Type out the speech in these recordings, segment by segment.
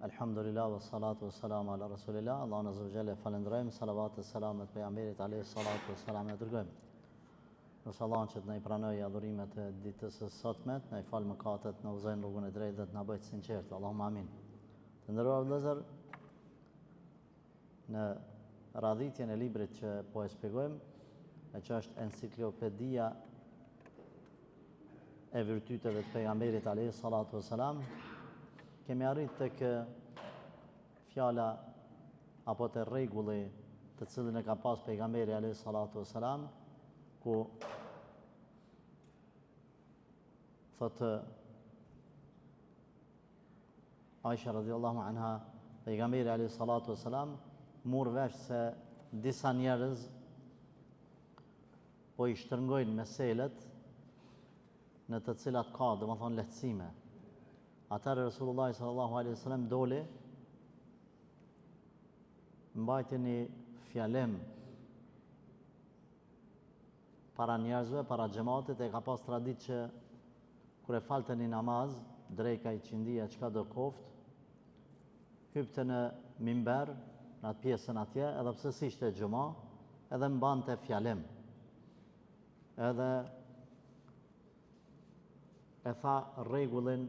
Alhamdulillah wa salatu wa salamu ala rasulillah. Allah në zëvgjele falendrojmë, salavat e salamet për jamberit alayhi salatu wa salam e dërgojmë. Nësë Allah që të ne i pranoj adhurimet e ditës së sotmet, ne i falë mëkatet, në uzojnë rrugën e drejtë dhe të në bëjtë sinqertë. Allahumma amin. Të ndëruar vëllezër, në radhitjen e librit që po e shpjegojmë, e që është enciklopedia e virtyteve të pejgamberit alayhi salatu wa salam, kemi arrit të kë fjala apo të rregulli të cilin e ka pas pejgamberi alayhi salatu wassalam, ku thotë Aisha radhiyallahu anha, pejgamberi alayhi salatu wassalam mur vesh se disa njerëz po i shtrëngojnë meselet në të cilat ka, domethënë lehtësime. Atëherë Resulullah sallallahu alaihi wasallam doli, mbajti një fjalem para njerëzve, para xhamatit, e ka pas traditë që kur e falte një namaz, drejka i qindia çka do koft, hypte në mimber, në atë pjesën atje, edhe pse si ishte xhuma, edhe mbante fjalem. Edhe e tha rregullin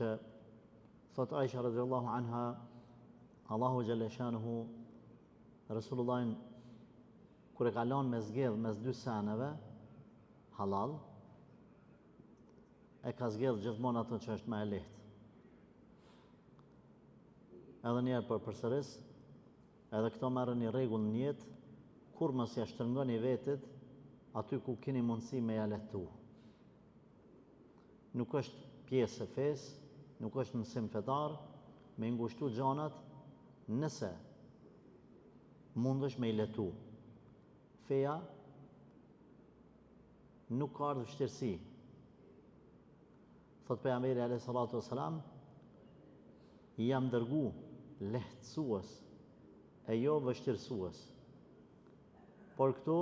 që thot Aisha radhiyallahu anha, Allahu xhalla shanuhu Resulullahin kur e ka lënë me zgjedh mes dy seneve halal, e ka zgjedh gjithmonë atë që është më e lehtë. Edhe njerë për përsëris, edhe këto merrën një rregull në jetë, kur mos ja shtrëngoni vetit aty ku keni mundësi me ja lehtu. Nuk është pjesë e fesë, nuk është mësim fetar, me ngushtu gjanat nëse mundesh me i letu. Feja nuk ka ardhur vështirësi. Thot pejgamberi alayhi salatu wassalam, jam dërgu lehtësues e jo vështirësues. Por këtu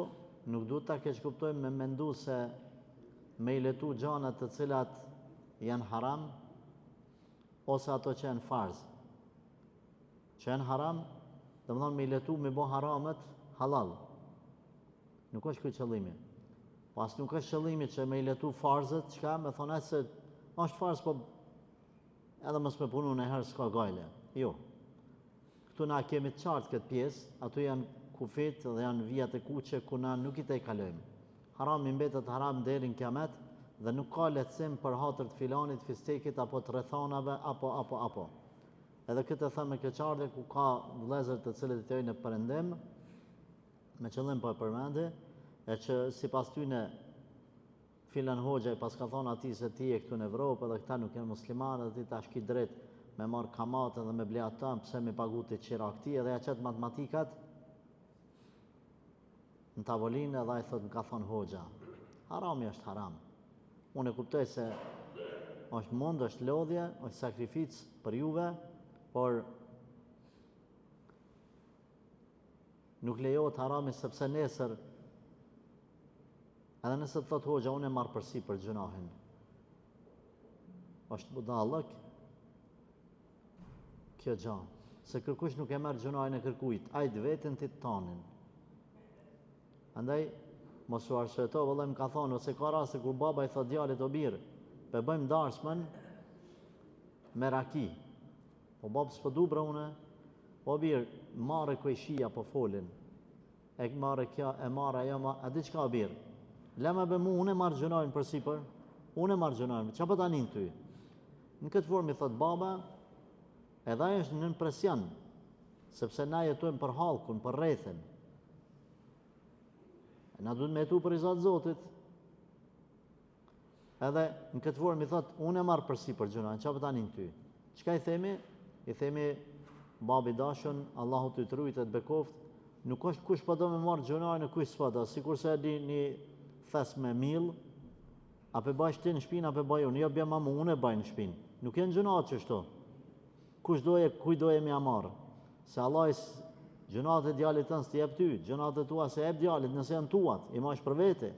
nuk duhet ta keq kuptojmë me mendu se me i letu gjanat të cilat janë haram, ose ato që janë farz. Që janë haram, dhe më thonë me i letu me bo haramet halal. Nuk është këtë qëllimi. Pas nuk është qëllimi që me i letu farzët, qka me thonë e se është farz, po edhe mos me punu në herë s'ka gajle. Jo. Këtu na kemi të qartë këtë pjesë, ato janë kufit dhe janë vijat e kuqe ku na nuk i te i kalojmë. Haram i mbetet haram deri në kiamet, dhe nuk ka lehtësim për hatër të filanit, fistekit, apo të rrethanave, apo. Edhe këtë e thëmë me keqardhje ku ka vëllezër të cilët të jojnë në perëndim, me qëllim po e përmendi, e që si pas tyne filan hoxha i pas ka thonë ati se ti e këtu në Evropë, edhe këta nuk janë muslimanë, edhe ti ta shki drejt me marë kamate dhe me ble ata, pse me pagu të qira këti, edhe ja qëtë matematikat në tavolinë, edhe a i thotë më ka thonë hoxha. Harami është haram. Unë e kuptoj se është mund, është lodhje, është sakrificë për juve, por nuk lejohet harami sepse nesër, edhe nëse të thotë hoxha, unë e marë përsi për gjunahin. është budallëk kjo gjanë. Se kërkush nuk e merë gjunahin e kërkujt, ajtë vetën të të tanin. Andaj, mos u arsyeto, vëllai më ka thonë, ose ka raste kur baba i thot djalit o birë, pe bëjmë darsmën me raki. Po babë s'po du bre une, o birë, mare koj shia po folin, e mare kja, e mare ajo, a di qka o birë? Leme be mu, unë e marë gjunajnë për sipër, unë e marë gjunajnë, qa për ta njën ty? Në këtë formë i thot baba, edhe ajo është në presion, sepse na jetojmë për halkun, për rrethin. Na duhet me jetu për i Zotë Zotit. Edhe në këtë formë i thot, unë e marë përsi për gjunajnë, qa për ta njën ty? Qka i themi? I themi, babi dashën, Allahu të të rujtë e të bekoft, nuk është kush pa do me marë gjunajnë e kush s'pa do, si kurse e di një thes me mil, a pe baj shti në shpinë, a pe baj unë, jo bja mamu, unë e baj në shpinë. Nuk jenë gjunajnë që shto. Kuj doje me amarë? Se Allah gjunat e djalit tënë s'ti jep ty, gjunat e tua se jep djalit nëse janë tuat, i mash për vete.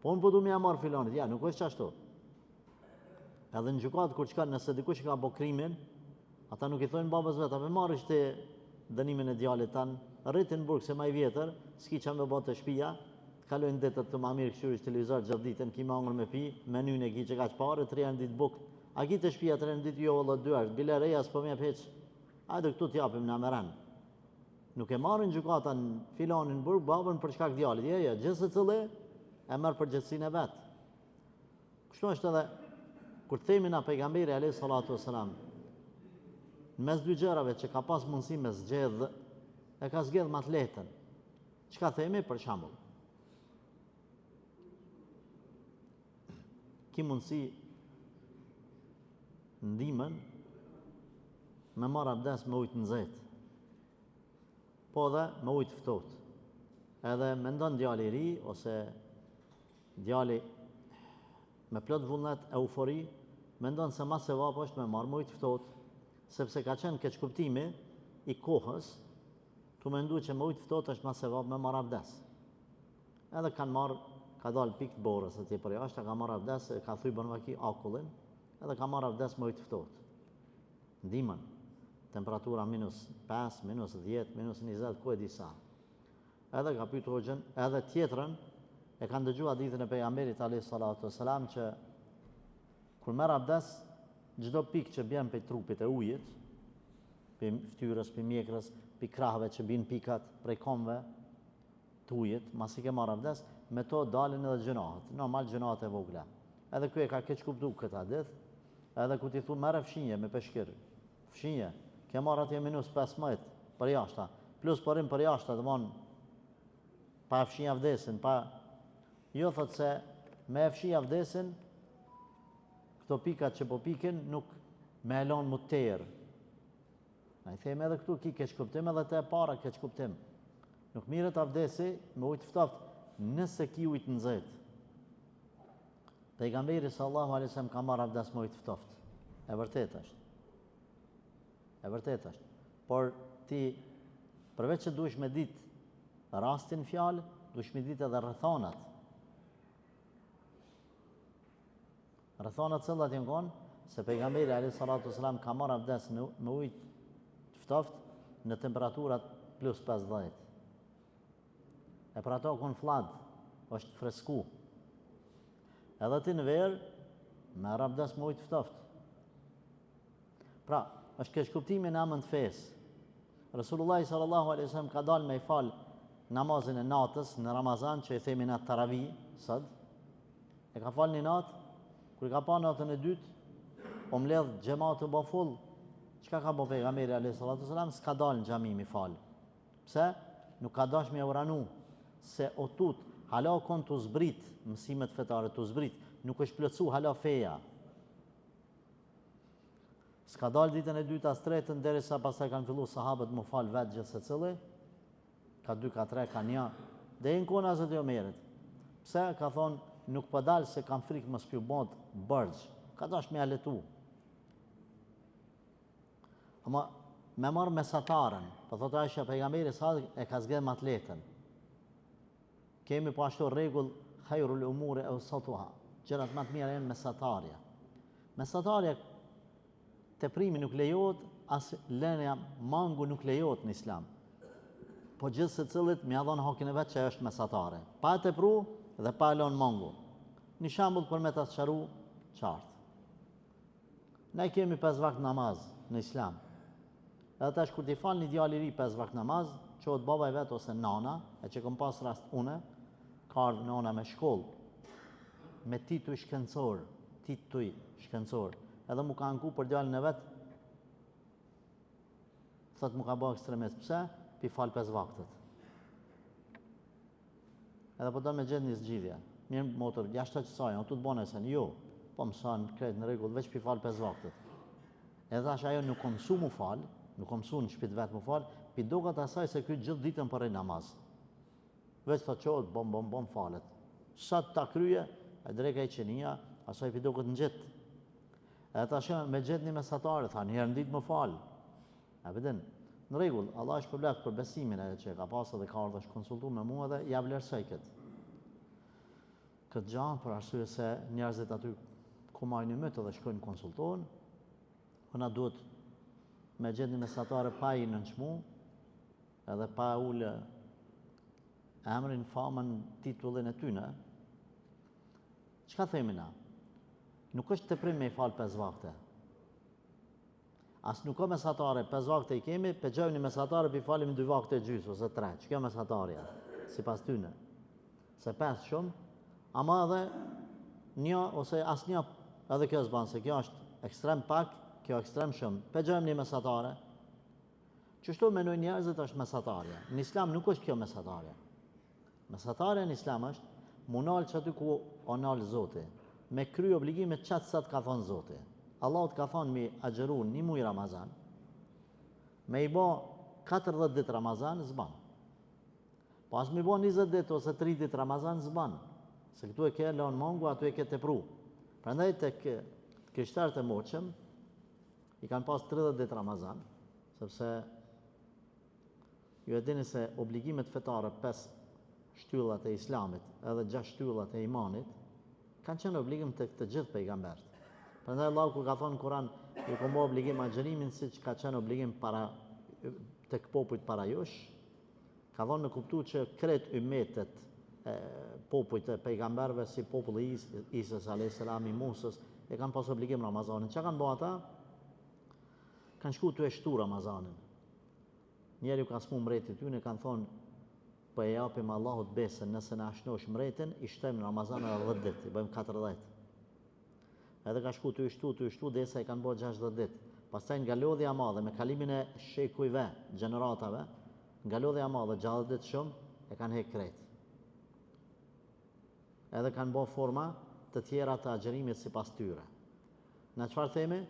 Po unë po du me ja marë filanit, ja, nuk është qashtu. Edhe në gjykat kur çka nëse dikush ka bë krimin, ata nuk i thonë babës vet, apo marrësh ti dënimin e djalit tan, rritin në burg se më i vjetër, s'ki çam me botë shtëpia, kalojnë ditët të më mirë kështu televizor gjatë ditën, ki mangër me pi, menyn e ki që ka çfarë, 3 herë ditë buk. A ki të shtëpia 3 herë ditë jo valla 2 herë, bile reja s'po më jep hiç. Hajde këtu t'japim na meran. Nuk e marrin gjykatën filanin burg babën për shkak djalit. Jo, gjithë secili e merr përgjegjësinë e vet. Kështu është edhe kur themi na pejgamberi alayhi salatu wasalam, mes dy gjërave që ka pas mundësi me zgjedh, e ka zgjedh më të lehtën. Çka themi për shembull? Ki mundësi ndimën me marrë abdes me ujtë nxehtë, po dhe me ujtë ftohtë. Edhe mendon djali i ri ose djali me plot vullnet, eufori, mendon se ma sevap është me marrë me ujtë ftohtë, sepse ka qenë keq kuptimi i kohës, tu mendu që me ujtë ftohtë është ma sevap me marrë abdes. Edhe kanë marrë, ka dalë pikë borës atje për jashtë, ka marrë abdes, ka thujbën vaki akullin, edhe ka marrë abdes me ujtë ftohtë. Ndimën, temperatura -5, -10, -20, ku e di sa. Edhe ka pyetur hoxhën, edhe tjetrën e kanë dëgjuar hadithin e pejgamberit alayhi salatu wasalam që kur merr abdes, çdo pikë që bjen pe trupit e ujit, pe fytyrës, pe mjekrës, pe krahëve që bin pikat prej komve të ujit, masi ke marrë abdes, me to dalin edhe gjunahet, normal gjunahet e vogla. Edhe ky e ka keq kuptuar këtë hadith, edhe ku ti thu merr fshinje me peshkir. Fshinje, ke marrë atje -15 për jashta, plus porim për jashta, domthon pa fshinja vdesin, pa jo thot se me fshinja vdesin këto pikat që po pikin nuk me elon mu terë. Na i themi edhe këtu ki keq kuptim edhe te e para keq kuptim. Nuk mirët avdesi me ujtë ftoft nëse ki ujtë nxehtë. Pejgamberi sallallahu alaihi wasallam ka marrë abdes me ujtë ftoft. E vërtet është. E vërtet është. Por ti përveç që duhesh me ditë rastin fjalë, duhesh me ditë edhe rrethonat. Rrethonat cilat janë konë se pejgamberi alayhi salatu wasalam ka marrë abdes me ujtë ftoft në temperaturat +50. E për ato kon flad, është fresku. Edhe ti në verë, merr abdes me ujtë ftoft. Pra, është keq kuptimi në amën të fesë. Resulullah sallallahu alaihi wasallam ka dalë me i fal namazin e natës në Ramazan, që i themi na taravih, sot. E ka falë një natë, kur ka pa natën e dytë, o mbledh xhamat të bafull. Çka ka bë pejgamberi alayhi salatu wasalam? S'ka dalë në xhami mi fal. Pse? Nuk ka dashur me uranu se o tut hala kon të zbrit mësimet fetare, të zbrit, nuk është plotsu hala feja. S'ka dalë ditën e dytë as tretën, derisa pastaj kanë filluar sahabët më fal vetë gjithë secili, ka 2, ka 3, ka 1, dhe në kona Hazreti Omerit. Pse? Ka thonë, nuk po dalë se kam frikë mos piu bot bërgj, ka dash me aletu. Ama me marrë mesataren, po thotë Aisha pejgamberi sa e ka zgjedhë më të lehtën. Kemi po ashtu rregull khairul umuri awsatuha. Gjërat më të mira janë mesatarja. Mesatarja teprimi nuk lejohet, as lënia mangu nuk lejohet në Islam. Po gjithë secilit më ia dhon hakin e vet që është mesatare. Pa tepru dhe pa lënë mangu. Një shembull për me ta sqaru qartë. Ne kemi 5 vakt namaz në Islam. Edhe tash kur ti fal një djalë i ri 5 vakt namaz, qohet baba i vet ose nana, e që kom pas rast une, ka ardhur nana me shkollë, me tituj shkencor, edhe mu ka anku për djalin e vet, thot mu ka bë ekstremist. Pse? Pi fal 5 vaktet. Edhe po do me gjetë një zgjidhje. Mirë motor, jashtë që sajnë, o tu të bone sen, jo, po mësan kretë në regull, veç pi fal 5 vaktet. Edhe ashtë ajo nuk mësu mu fal, nuk mësu në shpit vetë mu fal, pi dogat asaj se këtë gjithë ditën për namaz. Veç të qohet, bom, falet. Sa ta kryje, e dreka i qenia, asaj pi dogat në gjithë. Edhe ta shë me gjithë një mesatare, tha njërë në ditë më fal. E vedin, në regull, Allah është përbleft për besimin e që ka pasë dhe ka ardhë është konsultu me mua dhe ja vlerësoj këtë gjanë, për arsye se njerëzit aty ku marrin mëtë dhe shkojnë konsultohen, na duhet me gjetë një mesatare pa i nënçmu, edhe pa ullë emrin, famën, titullin e tyne. Çka themi na? Nuk është teprim me i falë 5 vakte. As nuk ka mesatare 5 vakte i kemi, pe gjojmë një mesatare për i falim 2 vakte gjysë, ose 3. Që kjo mesatarja, si pas tyne. Se 5 shumë, ama edhe një, ose as një, edhe kjo zbanë, se kjo është ekstrem pak, kjo ekstrem shumë. Pe gjojmë një mesatare. Qështu menoj njerëzit është mesatarja. Në islam nuk është kjo mesatarja. Mesatarja në islam është munal që aty ku onal Zoti, me kry obligimet qatë sa të ka thonë Zoti. Allah të ka thonë mi agjeru një muj Ramazan, me i bo 40 dit Ramazan, zban. Pas mi bo 20 dit ose 3 dit Ramazan, zban. Se këtu e ke lanë mongu, atu e ke të pru. Prandaj të kështarët e moqëm, i kanë pas 30 dit Ramazan, sepse ju e dini se obligimet fetare 5 shtyllat e islamit edhe 6 shtyllat e imanit kanë qenë obligim të këtë gjithë pejgambert. Prandaj Allahu kur ka thonë në Kur'an, ju ka bë obligim agjërimin siç ka qenë obligim para tek popujt para jush, ka thonë me kuptu që kret ummetet popujt e pejgamberve si populli Isës a.s. i Musës e kanë pas obligim Ramazanin. Çka kanë bë ata? Kanë shku të e shtu Ramazanin. Njeri ka smu mretit tyne, kanë thonë, po e japim Allahut besën, nëse në ashnosh mretin, i shtojmë në Ramazan e 10 dit, i bëjmë 40. Edhe ka shku të ishtu, dhe sa i kanë bërë 60 dit. Pastaj nga lodhja madhe, me kalimin e shekujve, gjeneratave, nga lodhja madhe, 60 dit shumë, e kanë hek krejt. Edhe kanë bërë forma të tjera të agjerimit si pas tyre. Në qëfar themi?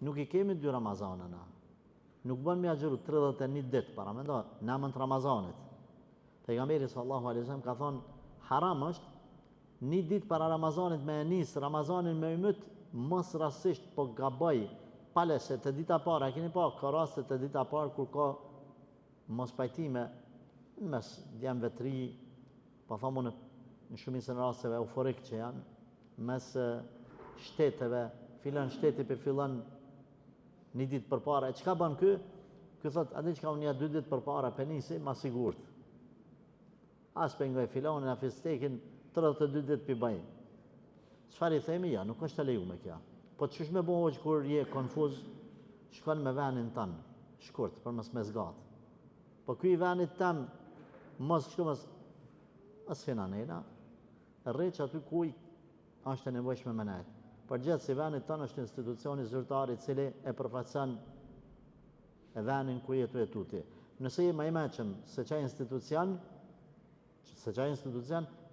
Nuk i kemi 2 Ramazana na. Nuk bën me agjeru 31 dit, para me ndo, namën të Ramazanit. Pejgamberi sallallahu alaihi wasallam ka thonë, haram është 1 ditë para Ramazanit me e nisë Ramazanin me ymyt, mos rastisht po gaboj pale se të dita para, e keni pa, ka raste të dita para kur ka mos pajtime mes djemve të ri, po thomu në shumicën e rasteve euforik që janë, mes shteteve, filan shteti për filan 1 ditë përpara. E çka bën ky? Ky thot, a di çka unë ja 2 ditë përpara penisi, ma sigurt. As pengoj filonin, a fistekin, 32 ditë për bëj. Çfarë i themi? Ja, nuk është e lejuar me kja. Po ç'është me bëj kur je konfuz, shkon me venin tën, shkurt, për mos me zgat. Po ky i venit tëm, mos kështu mos finanena, rreç aty ku është e nevojshme me nejt. Përgjithë si venit tën është institucioni zyrtar i cili e përfaqëson venin ku jetu e tuti. Nëse je më i mëshëm se çaj institucion,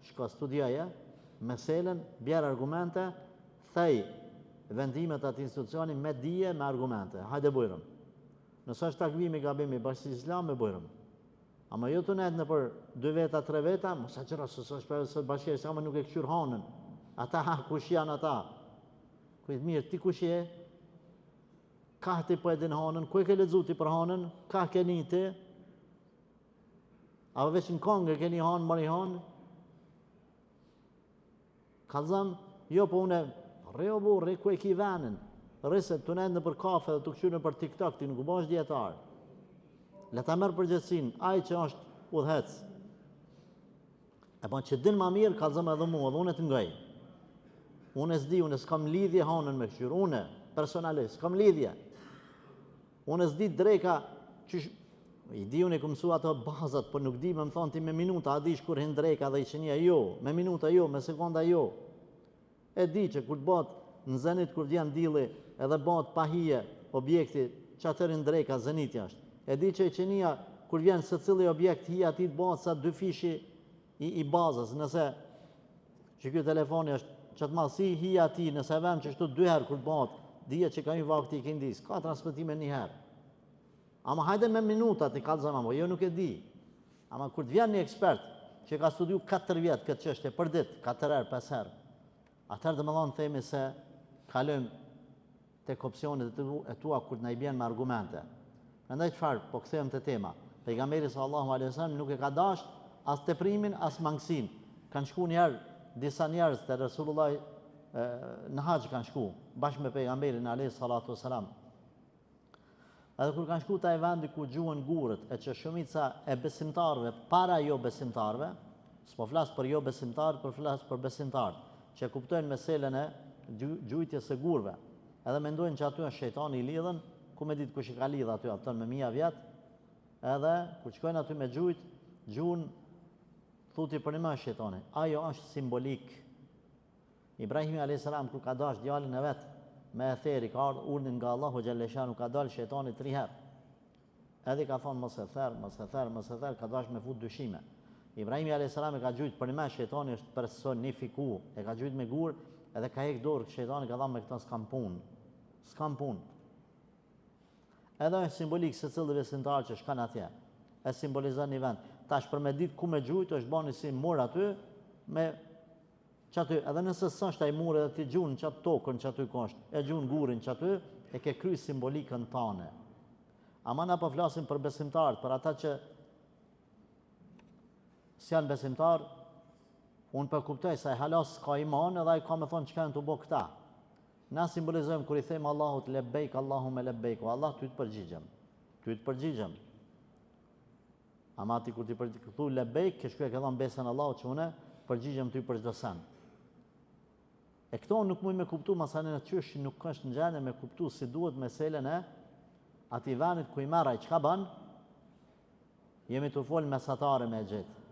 shko studioje, meselen, bjerë argumente, thej vendimet atë institucioni me dije, me argumente. Hajde bujrëm. Nëse është takvimi gabimi bashkësi islam, me bujrëm. Ama jo të netë në për 2 veta, 3 veta, mos a qëra së bashkësi islam nuk e këqyr hanën. Ata kush janë ata? Kujtë mirë, ti kush je? Ka ti po edhin hanën? Ku e ke lexu ti për hanën? Ka keni ti? A veç në kongë keni hanë, mari hanë? Kalzam, jo po une, re ku e ki venin? Rëse të nëndë për kafe dhe të këshyrën për TikTok, ti nuk u bash djetarë. Le ta merë përgjithsin, aj që është udhec. E po që din ma mirë, kalzam edhe mu, edhe une të ngaj. Unë s'di, unë s'kam lidhje hanën me këshyrë, unë personalisht, s'kam lidhje. Unë s'di drejka, i di unë e këmësu ato bazat, për nuk di me më thonë ti me minuta, a di shkur hin drejka dhe i qënia jo, me minuta jo, me sekonda jo. E di që kur të batë në zenit, kur vjen dili, edhe batë pahije objekti, që atër hin drejka zenitja është. E di që i qënia, kur vjen se cili objekt hi ati të batë sa 2 fishi i bazës, nëse që kjo telefoni është që të malësi hi ati, nëse vem që shtu 2 herë kur batë, dhije që ka një vakti i këndis, ka transmitime 1 herë. Ama hajde me minutat i kalë zama, jo nuk e di. Ama kur të vjen një ekspert që ka studiu 4 vjetë këtë qështje për ditë, 4 herë, 5 herë, atëherë dhe më dhonë themi se kalëm tek opcionit e tua kur të na i bjen me argumente. Prandaj çfarë, po kthehem te tema. Pejgamberi sallallahu alaihi wasallam nuk e ka dash as teprimin as mangësinë. Kanë shku një herë disa njerëz te Resulullah në haxh kanë shku, bashkë me pejgamberin alayhi salatu wasalam. Edhe kur kanë shku të ai vendi ku gjuhen gurët, e që shumica e besimtarëve para jo besimtarëve, s'po flas për jo besimtarë, por flas për besimtarë, që kuptojnë meselen e gjujtjes së gurëve. Edhe mendojnë që aty është shejtani i lidhën, ku me ditë kush i ka lidhë aty, apëton me 1000 vjet, edhe kur shkojnë aty me gjuhën thuti për një më shejtani. Ajo është simbolik. Ibrahimi a.s. kur ka dash djalin e vet me etheri, ka ardhur urdhën nga Allahu xhalleshanu, ka dalë shejtani 3 herë. Edhe ka thonë mos e therr, ka dash me fut dyshime. Ibrahimi a.s. e ka gjujt për një më shejtani është personifiku, e ka gjujt me gur, edhe ka hek dorë shejtani, ka thënë me këtë s'kam punë. Edhe është simbolik se cilë besimtar që shkan atje, e simbolizon një vend. Tash për me ditë ku me gjujt, është bani si mur aty, me çaty, edhe nëse s'është ai mur edhe ti gjun çat tokën çaty kosht, e gjun gurin çaty, e ke kry simbolikën tane. Ama na po flasim për besimtarët, për ata që s'janë besimtar, unë për kuptoj se halas ka iman edhe ai ka me thonë çka janë të bo këta. Na simbolizojmë kur i them Allahut lebejk, Allahume lebejk, o Allah ty të përgjigjem. Ama ti kur ti thu lebejk, ke shkuja ke thonë besën Allahut që une përgjigjem ty për çdo sen. E këto nuk mujnë me kuptu masanin e qysh nuk është në gjendje me kuptu si duhet meselen e ati venit ku i meraj çka ban, jemi të folë mesatare me gjithë.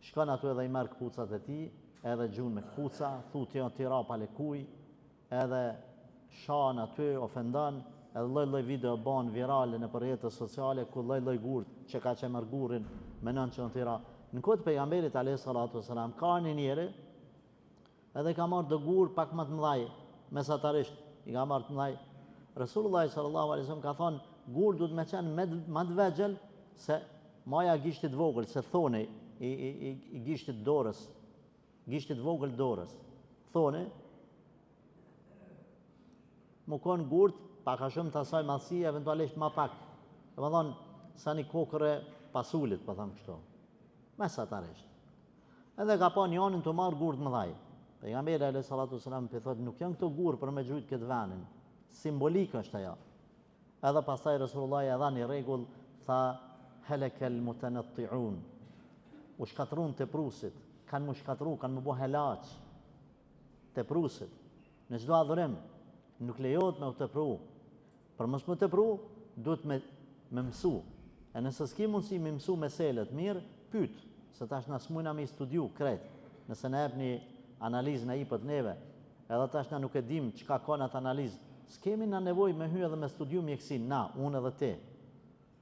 Shkon atu edhe i merë këpucat e ti, edhe gjun me këpuca, thu tira pale kuj, edhe shan aty, ofendan, edhe lloj video ban virale në rrjetet sociale, ku lloj gurt që ka që merr gurin me nën që në tira. Në kohë të pejgamberit alayhi salatu wasalam, ka një njeri, edhe ka marrë do gur pak më të mëdhaj, mesatarisht, i ka marrë të mëdhaj. Resulullah sallallahu alaihi wasallam ka thonë, gur duhet me qenë më të vegjël se maja gishtit vogël, se thoni i gishtit dorës, gishtit vogël dorës. Thoni, më konë gurt, pak a shumë të asaj madhësi, eventualisht ma pak. Dhe më thonë, sa një kokëre pasulit, po thamë kështu. Mesatarisht. Edhe ka pa një anin të marrë gurt më dhaj. Pejgamberi alayhi salatu wasalam për thotë, nuk janë këto gur për me gjujt këtë venin. Simbolik është ajo. Edhe pastaj Resulullah e dha një rregull, tha, helekel mutanatti'un. U shkatrun të prusit. Kanë mu shkatru, kanë mu bo helaq. Të prusit. Në çdo adhurim. Nuk lejohet me u tepru. Për mos më tepru, duhet me mësu. E nëse s'ki mundësi me mësu meselet mirë, pyet, se tash na s'mujna me studiu krejt. Nëse na jep një analizë në ipët neve, edhe tash na nuk e dim çka ka në atë analizë, s'kemi na nevojë me hyj edhe me studiu mjekësinë, na, unë edhe ti.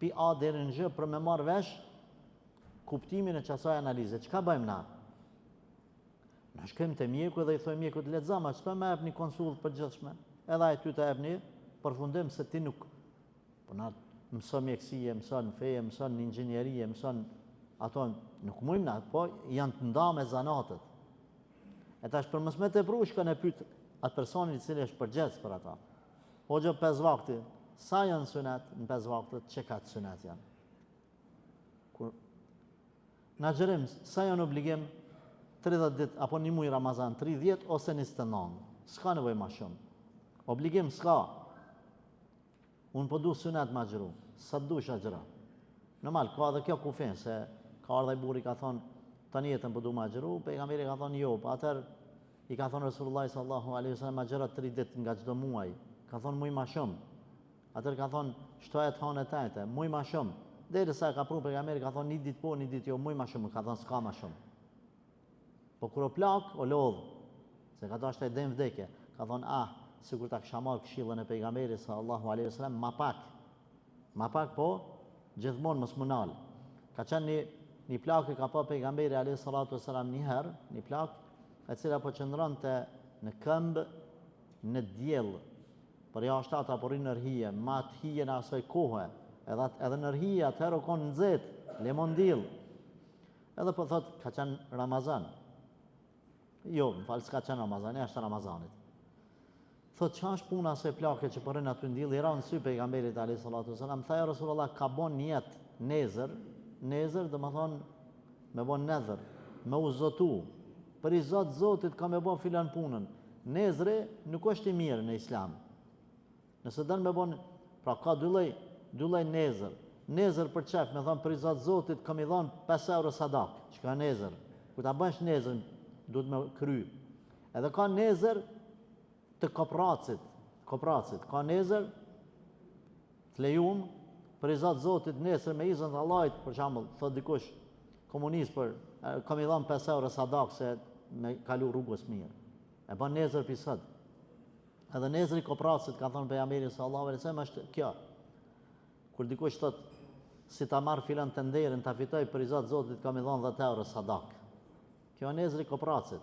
Pi A deri në G për me marr vesh kuptimin e çasaj analize. Çka bëjmë na? Na shkojmë te mjeku dhe i thojmë mjekut lexama, çto më jep një konsullë përgjithshme. Edhe ai ty të jep një përfundim se ti nuk po na mëson mjekësie, mëson feje, mëson inxhinierie, mëson ato nuk mujmë na, po janë të nda me zanatët. E tash për mos me tepru shkon e pyet atë personin i cili është përgjegjës për ata. Hoxha 5 vakti, sa janë sunet në 5 vaktet, çka sunet janë? Kur na xherim, sa janë obligim 30 ditë apo një muaj Ramazan, 30 ose 29. S'ka nevojë më shumë. Obligim s'ka. Unë po du sunet ma gjëru, sa dush a gjëra. Normal, ka dhe kjo kufin, se ka ardhe i buri ka thonë, të njetën po du ma gjëru, pejgamberi ka thonë jo, atër i ka thonë Resulullah sallallahu alaihi wasallam ma gjëra 3 ditë nga çdo muaj, ka thonë muj ma shumë. Atër ka thonë, shtojet hanë e tajte, muj ma shumë. Deri sa ka pru pejgamberi, ka thonë, një ditë po, një ditë jo, muj ma shumë, ka thonë, s'ka ma shumë. Po kur o plak, o lodhë, se ka thonë, shtaj dem vdekje, ka thonë, sikur ta kisha marrë këshillën e pejgamberit sallallahu alaihi wasallam, ma pak po, gjithmonë mos munal. Ka qenë një plakë ka pa pejgamberi alaihi salatu wasallam një herë, një plakë, e cila po qëndronte në këmbë në diell, për jashtë ata apo rinë nërhije, ma të hije në asoj kohë, edhe nërhije atëherë o konë nxehtë, lemon diell. Edhe po thot, ka qenë Ramazan. Jo, më falë, s'ka qenë Ramazan, është Ramazanit. Thot, qa është puna se plake që përrin aty ndilë, i ra në sy pejgamberit alayhi salatu wasalam, tha ja Rasulullah, ka bon njetë nezër dhe më thonë, me bon nedhër, me u zotu, për i zotit ka me bon filan punën, nezri nuk është i mirë në islam. Nëse dënë me bon, pra ka dy lloj nezër. Nezër për çef, me thonë për i Zotë Zotit, kam i dhonë 5 euro sadak, që ka nezër. Kur ta bësh nezër, duhet me kry. Edhe ka nezër të kopracit, ka nezër të lejum, për i Zotë Zotit nesër me izën të Allahit, për shembull, thot dikush komunist për kam i dhënë 5 euro sadak se me kalu rrugës mirë. E bën nezër pisat. Edhe nezri kopracit ka thënë pejgamberi sallallahu alaihi wasallam është kjo. Kur dikush thot si ta marr filan të nderin, ta fitoj për i Zotë Zotit kam i dhënë 10 euro sadak. Kjo është nezri kopracit.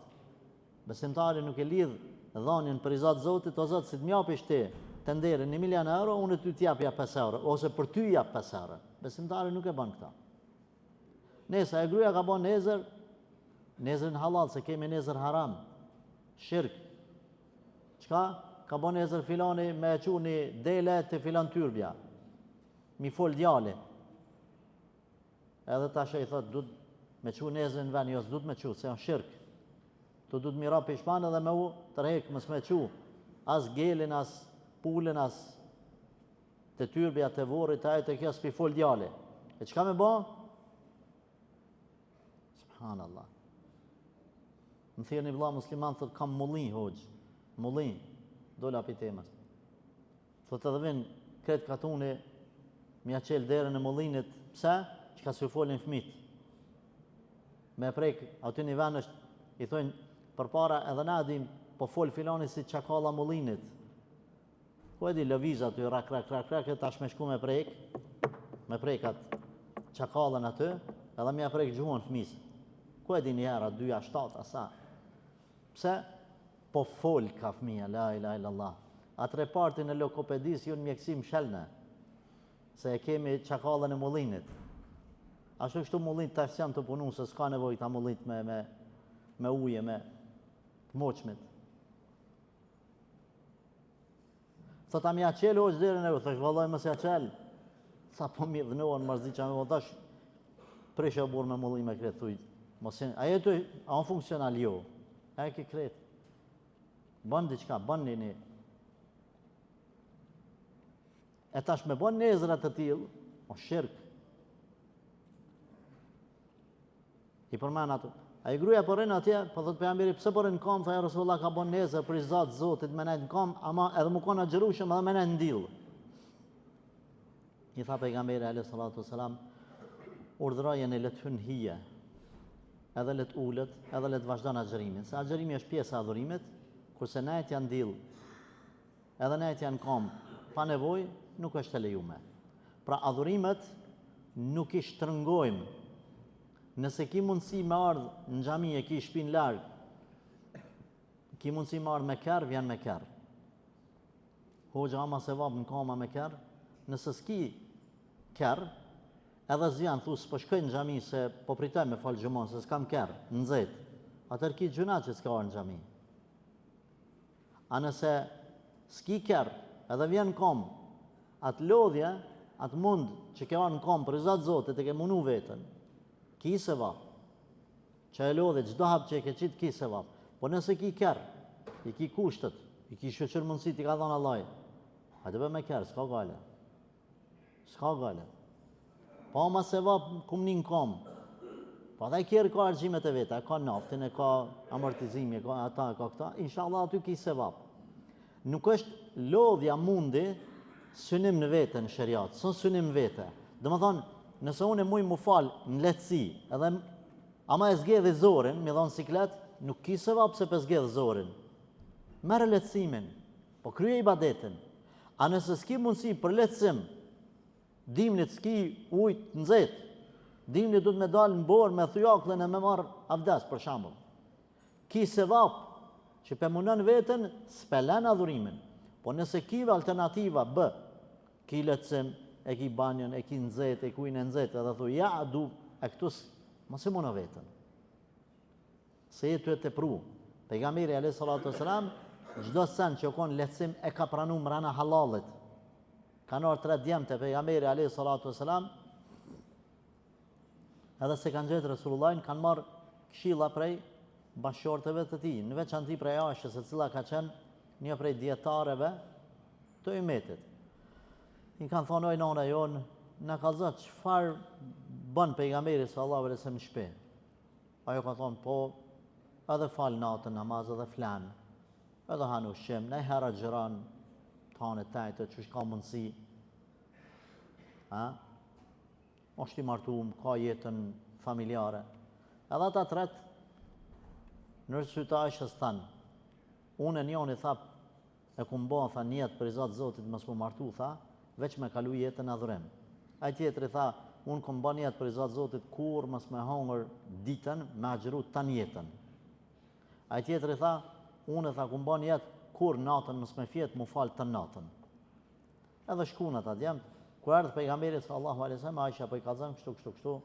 Besimtari nuk e lidh dhënien për i Zotë Zotit, o Zot, si të m'japish ti të nderin 1 milion euro, unë ty t'jap ja 5 euro, ose për ty jap 5 euro. Besimtari nuk e bën këta. Nesa e gruaja ka bën nezrin halal, se kemi nezër haram, shirk. Çka? Ka bën nezër filani me e quni dele të filan tyrbja, mi fol djali. Edhe tash i thot, du me qu nezrin në ven, jo s'du me qu, se janë shirk. Tu du të mira pishman edhe me u tërhek, mës me qu, as gelin, as pulin, as të tyrbja, të vorit, të kjo s'pi fol djali. E çka me bë? Subhanallah. Më thirë një vëlla musliman, thot, kam mullin, hoxh, mullin, dola për temës. Thot edhe vin, kretë katuni, mja qelë derën e mullinit, pse? Që ka s'ju folin fmit. Me prek, aty një ven është, i thojnë, për para edhe na dim, po fol filani si çakalla mullinit. Ku e di lëviz aty, rak, e tash me shku me prek atë çakallën aty, edhe mja prek gjuhën fmis. Ku e di një herë, 2-7, asa. Pse? Po fol ka fmija, la ilaha illallah. Atre partin e lokopedis, ju në mjekësim shelne, se e kemi çakallën e mullinit. Ashtu kështu mullinit tash janë të punu, se s'ka nevoj ta mullinit me uje, me moqmit. Thot a mja qelë o që dherën e u, thësh vëllaj mësë ja qelë. Tha po mi dhënohen mërzi që me vëllash, preshe o burë me mullin me kretë, thuj. A jetu, a on funksional jo, a e ke kretë. Bën diqka, bën një. E tash me bën nezrat të tilë, o shirk. I përmen ato. A i gruja përren atje, po thot pejgamberi, pse përren në kam, tha ja Rasulullah ka bën nezër për i Zatë Zotit me nejtë në kam, ama edhe mu kona gjërushëm edhe me nejtë në dilë. I tha pejgamberi alayhi salatu wasalam, urdhërojeni le të hynë hije, edhe le të ullët, edhe le të vazhdon agjërimin. Se agjërimi është pjesë e adhurimit, kurse nejtë janë dilë, edhe nejtë janë kam, pa nevoj, nuk është të lejume. Pra adhurimet nuk i shtrëngojmë. Nëse ki mundësi me ardhë në xhami e ki shpin largë, ki mundësi me ardhë me kërë, vjen me kërë. Hoxha ama se vabë në kama me kërë, nëse s'ki kërë, edhe zjanë, thu s'po shkoj në xhami se po pritoj me falë gjumon, se s'kam kërë, në zetë, atër ki gjuna që s'ka orë në xhami. A nëse s'ki kërë, edhe vjen në kom, atë lodhje, atë mund që ke orë në kom, për i Zatë Zotit e ke munu vetën, ki se vap, që e lodhe, gjdo hap që e ke qitë, ki se vap. Po nëse ki kërë, i ki kushtët, i ki shëqër mundësit, i ka dhënë Allaj, a të bë me kërë, s'ka gale. S'ka gale. Po ma se vap, kum një në kom. Po dhe i kjerë ka argjimet e veta, ka naftin, e ka amortizimi, ka ata, ka këta, inshallah aty ki se vap. Nuk është lodhja mundi synim në vete në shëriat, sën synim vete. Dhe më thonë, nëse unë e muj mu falë në letësi, edhe ama e zgedhi zorin, mi dhonë siklet, nuk ki se vapë se për zgedhi zorin. Mere letësimin, po krye i badetin. A nëse s'ki mundësi për letësim, dimnit s'ki ujtë në zetë, dimnit du të me dalë në borë, me thujaklën e me marë avdes, për shambull. Ki se vapë, që për munën vetën, s'pelen adhurimin. Po nëse kive alternativa bë, ki letësim, e ki banjën, e ki nëzet, e kujnë nëzet, edhe thu, ja, du, e këtus, ma se muna vetën. Se jetu e të pru. Pejgamberi alayhi salatu wasalam, gjdo sen që konë letësim e ka pranu mrana halalit. Kanë orë 3 djemë të pejgamberi alayhi salatu wasalam, edhe se kanë gjetë Resulullahin, kanë marë këshilla prej bashkëshorteve të tij, në veçanti prej Aishës, e cila ka qenë një prej dietareve të ummetit. I kanë thonë oj nona jonë, na ka thënë çfarë bën pejgamberi sallallahu alaihi wasallam në shtëpi. Ajo ka thonë po, edhe fal natën namaz edhe flan, edhe han ushqim, ne herë xhiran tonë tajtë që ka mundësi. Është i martuar, ka jetën familjare. Edhe ata tret në sytë Aishës thanë, unë njëri tha e kum bë tha niyet për Zot Zotit mos më martu tha, veç me kalu jetën në adhurim. Ai tjetri tha, unë kum bë niyet për Zot Zotit kur mos më hongër ditën me agjëru tan jetën. Ai tjetri tha, unë tha kum bë niyet kur natën mos më fjet më fal të natën. Edhe shkuan ata djemt, kur ardhi pejgamberi sallallahu alaihi wasallam, Aisha po I ka thënë kështu.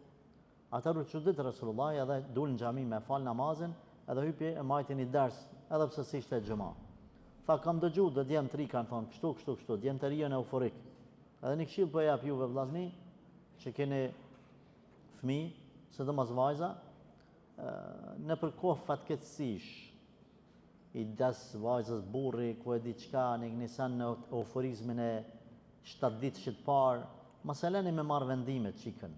Atëherë u çudit Resulullah edhe dul në xhami me fal namazin, edhe hypi e majti një ders, edhe pse si ishte xhama. Tha kam dëgju dhe djemë të ri kanë thonë kështu, djemë të ri janë euforik. Edhe një këshill po jap juve vllazni, që keni fëmijë, sidomos vajza, në për kohë fatkeqësish, I des vajzës burri, ku e di çka, në nisan në euforizmin e 7 ditësh të parë, mos e lëni me marr vendime çikën.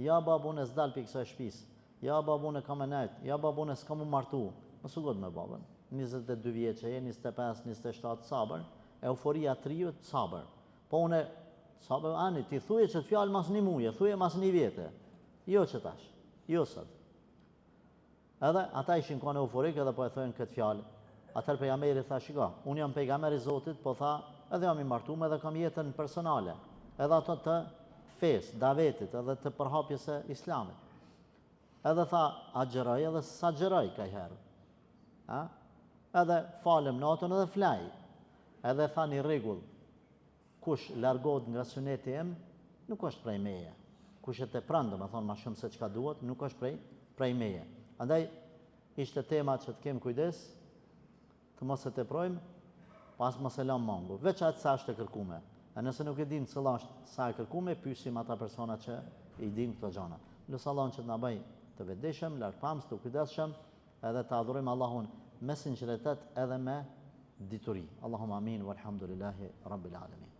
Ja babun e s'dal pikë kësaj shtëpisë. Ja babun e kam e nejt, ja babun e s'kam u martu. Mos u god me babën. 22 vjeçë, 25, 27 sabër, euforia triut sabër. Po unë sabër ani ti thuje që të fjalë mas një muje, thuje mas një vjetë. Jo që tash, jo sot. Edhe ata ishin kanë euforik edhe po e thojnë këtë fjalë. Atëherë pejgamberi tha shiko, unë jam pejgamberi I Zotit, po tha, edhe jam I martuar edhe kam jetën personale. Edhe ato të fesë, davetit, edhe të përhapjes së Islamit. Edhe tha, agjeroj edhe s'agjeroj ka herë. Edhe falem natën edhe flaj. Edhe tha një rregull, kush largohet nga suneti im, nuk është prej meje. Kush e tepron, domethënë më shumë se çka duhet, nuk është prej meje. Andaj ishte tema që të kem kujdes, të mos e teprojmë, pas mos e lëm mangu. Veç atë sa është e kërkuar. E nëse nuk e dim cila është sa e kërkuar, pyesim ata persona që I dim këto gjëra. Lutë Allahun që të na bëj të vetëdijshëm, largpams, të kujdesshëm, edhe të adhurojmë Allahun me sinqeritet edhe me dituri. Allahumma amin walhamdulillahi rabbil alamin.